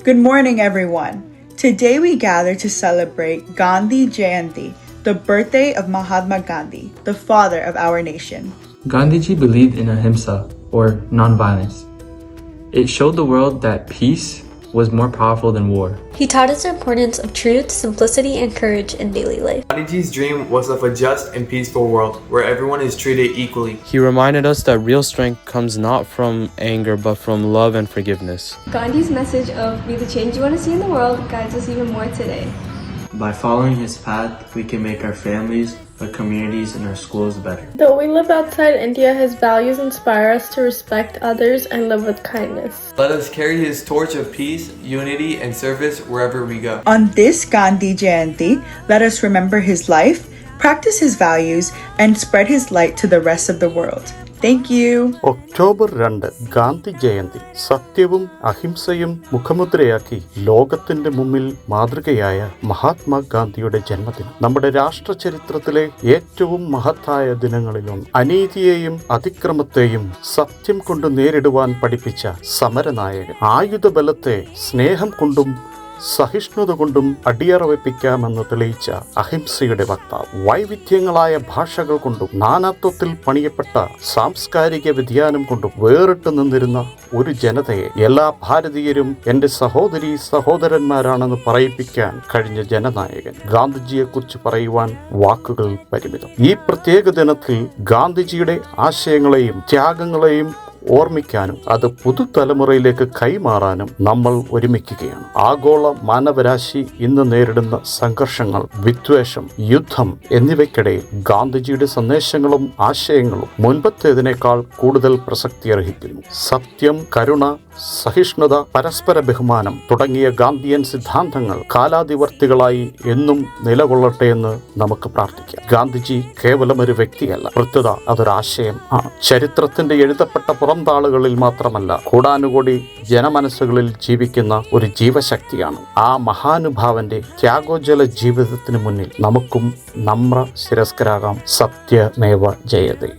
Good morning, everyone. Today we gather to celebrate Gandhi Jayanti, the birthday of Mahatma Gandhi, the father of our nation. Gandhiji believed in ahimsa, or non-violence. It showed the world that peace was more powerful than war. He taught us the importance of truth, simplicity, and courage in daily life. Gandhiji's dream was of a just and peaceful world where everyone is treated equally. He reminded us that real strength comes not from anger but from love and forgiveness. Gandhi's message of be the change you want to see in the world guides us even more today. By following his path, we can make our families, our communities, and our schools better. Though we live outside India, his values inspire us to respect others and live with kindness. Let us carry his torch of peace, unity, and service wherever we go. On this Gandhi Jayanti, let us remember his life, practice his values, and spread his light to the rest of the world. Thank you. October 2 Gandhi Jayanti സത്യവും അഹിംസയും മുഖമുദ്രയാക്കി ലോകത്തിന്റെ മുമ്പിൽ മാതൃകയായ മഹാത്മാഗാന്ധിയുടെ ജന്മദിനം നമ്മുടെ രാഷ്ട്ര ചരിത്രത്തിലെ ഏറ്റവും മഹത്തായ ദിനങ്ങളിലൊന്ന്. അനീതിയെയും അതിക്രമത്തെയും സത്യം കൊണ്ട് നേരിടുവാൻ പഠിപ്പിച്ച സമരനായകൻ. ആയുധബലത്തെ സ്നേഹം കൊണ്ടും സഹിഷ്ണുത കൊണ്ടും അടിയറവെപ്പിക്കാമെന്ന് തെളിയിച്ച അഹിംസയുടെ വക്താവ്. വൈവിധ്യങ്ങളായ ഭാഷകൾ കൊണ്ടും നാനാത്വത്തിൽ പണിയപ്പെട്ട സാംസ്കാരിക വ്യതിയാനം കൊണ്ടും വേറിട്ട് നിന്നിരുന്ന ഒരു ജനതയെ എല്ലാ ഭാരതീയരും എന്റെ സഹോദരീ സഹോദരന്മാരാണെന്ന് പറയിപ്പിക്കാൻ കഴിഞ്ഞ ജനനായകൻ. ഗാന്ധിജിയെക്കുറിച്ച് പറയുവാൻ വാക്കുകൾ പരിമിതം. ഈ പ്രത്യേക ദിനത്തിൽ ഗാന്ധിജിയുടെ ആശയങ്ങളെയും ത്യാഗങ്ങളെയും ഓർമ്മിക്കാനും അത് പുതുതലമുറയിലേക്ക് കൈമാറാനും നമ്മൾ ഒരുമിക്കുകയാണ്. ആഗോള മാനവരാശി ഇന്ന് നേരിടുന്ന സംഘർഷങ്ങൾ, വിദ്വേഷം, യുദ്ധം എന്നിവയ്ക്കിടയിൽ ഗാന്ധിജിയുടെ സന്ദേശങ്ങളും ആശയങ്ങളും മുൻപത്തേതിനേക്കാൾ കൂടുതൽ പ്രസക്തി അർഹിക്കുന്നു. സത്യം, കരുണ, സഹിഷ്ണുത, പരസ്പര ബഹുമാനം തുടങ്ങിയ ഗാന്ധിയൻ സിദ്ധാന്തങ്ങൾ കാലാതിവർത്തികളായി എന്നും നിലകൊള്ളട്ടെ എന്ന് നമുക്ക് പ്രാർത്ഥിക്കാം. ഗാന്ധിജി കേവലം ഒരു വ്യക്തിയല്ല, പ്രത്യുത അതൊരാശയം ആണ്. ചരിത്രത്തിന്റെ എഴുതപ്പെട്ട പുറംതാളുകളിൽ മാത്രമല്ല, കോടാനുകോടി ജനമനസ്സുകളിൽ ജീവിക്കുന്ന ഒരു ജീവശക്തിയാണ്. ആ മഹാനുഭാവന്റെ ത്യാഗോജ്വല ജീവിതത്തിന് മുന്നിൽ നമുക്കും നമ്ര ശിരസ്കരാകാം. സത്യമേവ ജയതേ.